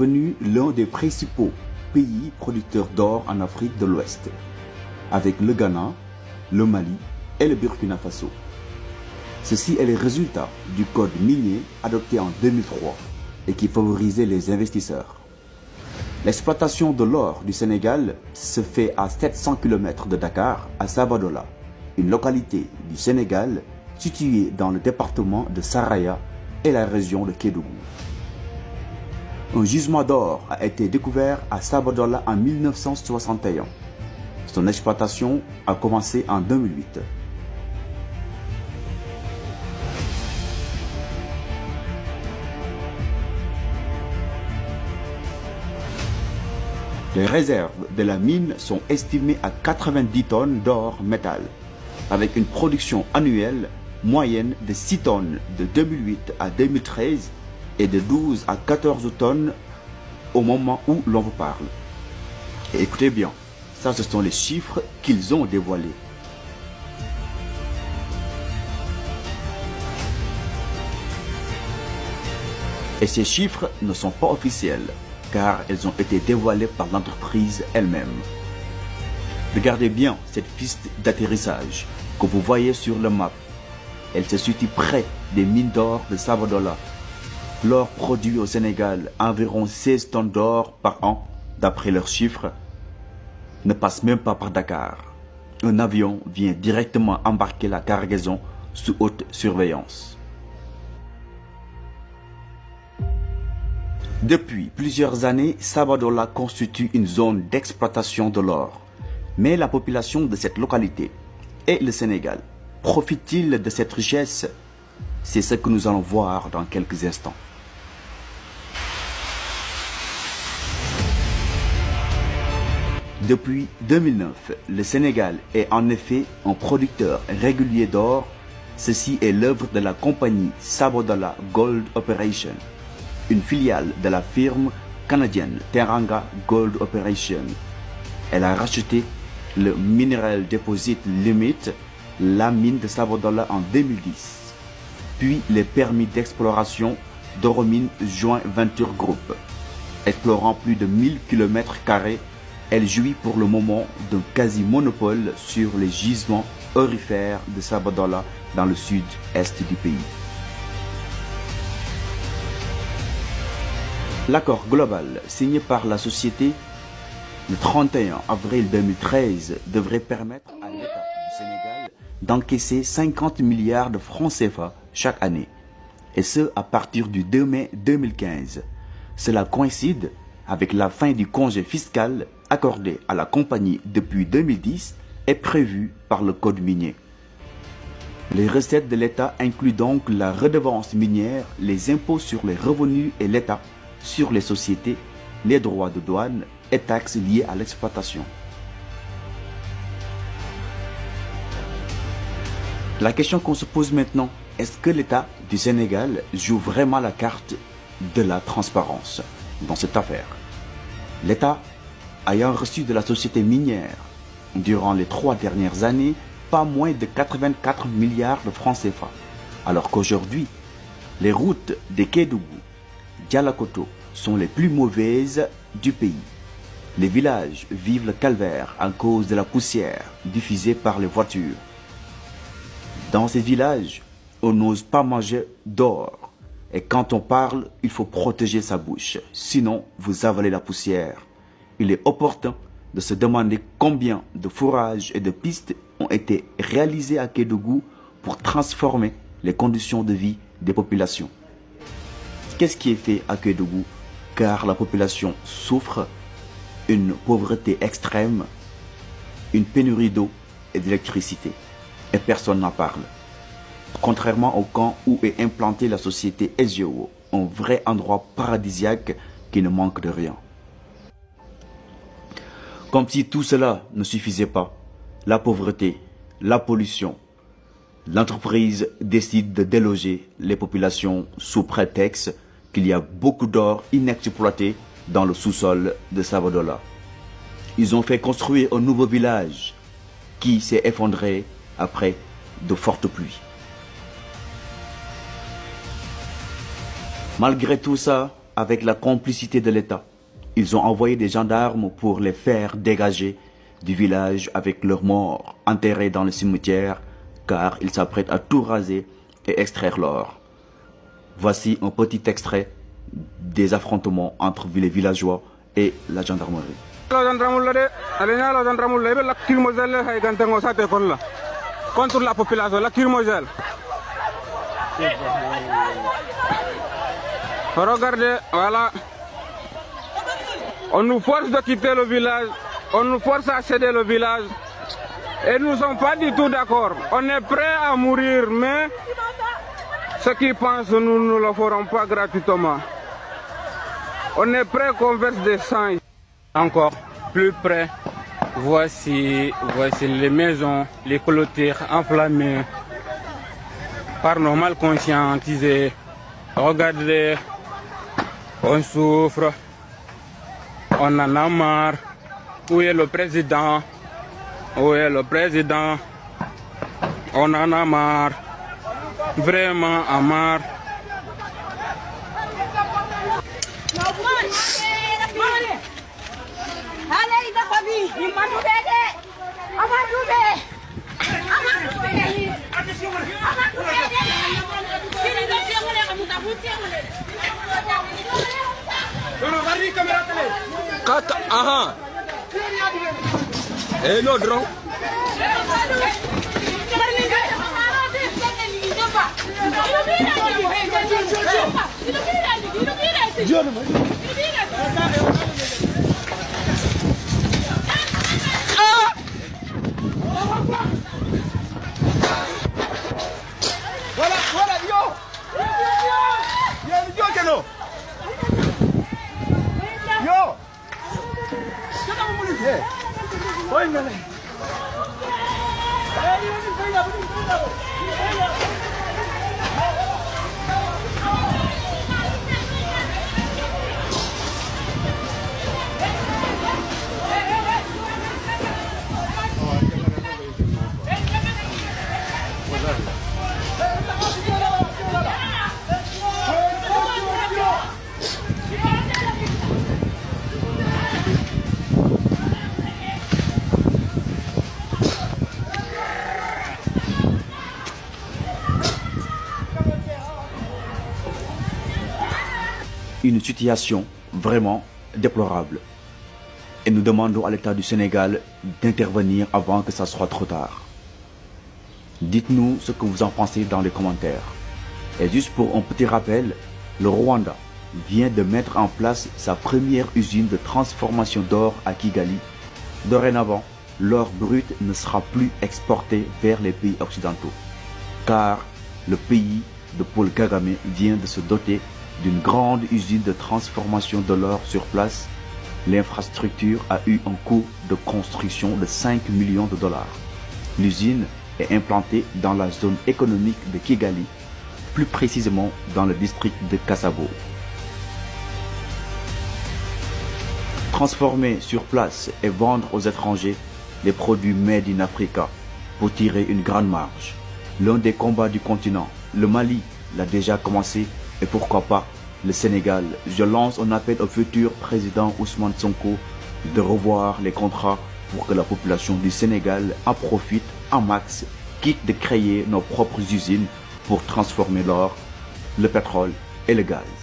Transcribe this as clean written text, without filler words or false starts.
devenu l'un des principaux pays producteurs d'or en Afrique de l'Ouest, avec le Ghana, le Mali et le Burkina Faso. Ceci est le résultat du code minier adopté en 2003 et qui favorisait les investisseurs. L'exploitation de l'or du Sénégal se fait à 700 km de Dakar, à Sabadola, une localité du Sénégal située dans le département de Saraya et la région de Kédougou. Un gisement d'or a été découvert à Sabadola en 1961. Son exploitation a commencé en 2008. Les réserves de la mine sont estimées à 90 tonnes d'or métal, avec une production annuelle moyenne de 6 tonnes de 2008 à 2013 et de 12 à 14 tonnes au moment où l'on vous parle. Et écoutez bien, ça ce sont les chiffres qu'ils ont dévoilés. Et ces chiffres ne sont pas officiels, car elles ont été dévoilées par l'entreprise elle-même. Regardez bien cette piste d'atterrissage que vous voyez sur le map. Elle se situe près des mines d'or de Sabadola. L'or produit au Sénégal environ 16 tonnes d'or par an, d'après leurs chiffres, ne passe même pas par Dakar. Un avion vient directement embarquer la cargaison sous haute surveillance. Depuis plusieurs années, Sabadola constitue une zone d'exploitation de l'or. Mais la population de cette localité et le Sénégal profite-t-il de cette richesse? C'est ce que nous allons voir dans quelques instants. Depuis 2009, le Sénégal est en effet un producteur régulier d'or. Ceci est l'œuvre de la compagnie Sabadola Gold Operation, une filiale de la firme canadienne Teranga Gold Operation. Elle a racheté le Mineral Deposit Limit, la mine de Sabadola en 2010, puis les permis d'exploration d'Oromine Joint Venture Group. Explorant plus de 1000 km², elle jouit pour le moment d'un quasi-monopole sur les gisements aurifères de Sabadola dans le sud-est du pays. L'accord global signé par la société le 31 avril 2013 devrait permettre à l'État du Sénégal d'encaisser 50 milliards de francs CFA chaque année, et ce à partir du 2 mai 2015. Cela coïncide avec la fin du congé fiscal accordé à la compagnie depuis 2010 et prévu par le code minier. Les recettes de l'État incluent donc la redevance minière, les impôts sur les revenus et l'État sur les sociétés, les droits de douane et taxes liées à l'exploitation. La question qu'on se pose maintenant, est-ce que l'État du Sénégal joue vraiment la carte de la transparence dans cette affaire? L'État ayant reçu de la société minière durant les 3 dernières années pas moins de 84 milliards de francs CFA, alors qu'aujourd'hui, les routes de Kédougou, Dialakoto sont les plus mauvaises du pays. Les villages vivent le calvaire à cause de la poussière diffusée par les voitures. Dans ces villages, on n'ose pas manger d'or. Et quand on parle, il faut protéger sa bouche. Sinon, vous avalez la poussière. Il est opportun de se demander combien de fourrages et de pistes ont été réalisés à Kédougou pour transformer les conditions de vie des populations. Qu'est-ce qui est fait à Kédougou? Car la population souffre une pauvreté extrême, une pénurie d'eau et d'électricité. Et personne n'en parle. Contrairement au camp où est implantée la société SGO, un vrai endroit paradisiaque qui ne manque de rien. Comme si tout cela ne suffisait pas, la pauvreté, la pollution, l'entreprise décide de déloger les populations sous prétexte qu'il y a beaucoup d'or inexploité dans le sous-sol de Sabadola. Ils ont fait construire un nouveau village qui s'est effondré après de fortes pluies. Malgré tout ça, avec la complicité de l'État, ils ont envoyé des gendarmes pour les faire dégager du village avec leurs morts enterrés dans le cimetière, car ils s'apprêtent à tout raser et extraire l'or. Voici un petit extrait des affrontements entre les villageois et la gendarmerie. Contre la population, la Kirmogel. Regardez, voilà. On nous force de quitter le village, on nous force à céder le village. Et nous ne sommes pas du tout d'accord. On est prêt à mourir, mais ceux qui pensent, nous ne le ferons pas gratuitement. On est prêt qu'on verse des sangs. Encore plus près. Voici les maisons, les clôtures enflammées par nos mal conscientisés. Regardez, on souffre, on en a marre. Où est le président? Où est le président? On en a marre, vraiment en marre. Aha. Eh no drone. Voilà, yo. Yo que no. Yo. Óigale. Une situation vraiment déplorable. Et nous demandons à l'État du Sénégal d'intervenir avant que ça soit trop tard. Dites-nous ce que vous en pensez dans les commentaires. Et juste pour un petit rappel, le Rwanda vient de mettre en place sa première usine de transformation d'or à Kigali. Dorénavant, l'or brut ne sera plus exporté vers les pays occidentaux, car le pays de Paul Kagame vient de se doter d'une grande usine de transformation de l'or sur place. L'infrastructure a eu un coût de construction de 5 millions de dollars. L'usine est implantée dans la zone économique de Kigali, plus précisément dans le district de Kassabo. Transformer sur place et vendre aux étrangers les produits made in Africa pour tirer une grande marge. L'un des combats du continent, le Mali, l'a déjà commencé. Et pourquoi pas le Sénégal? Je lance un appel au futur président Ousmane Sonko de revoir les contrats pour que la population du Sénégal en profite en max, quitte de créer nos propres usines pour transformer l'or, le pétrole et le gaz.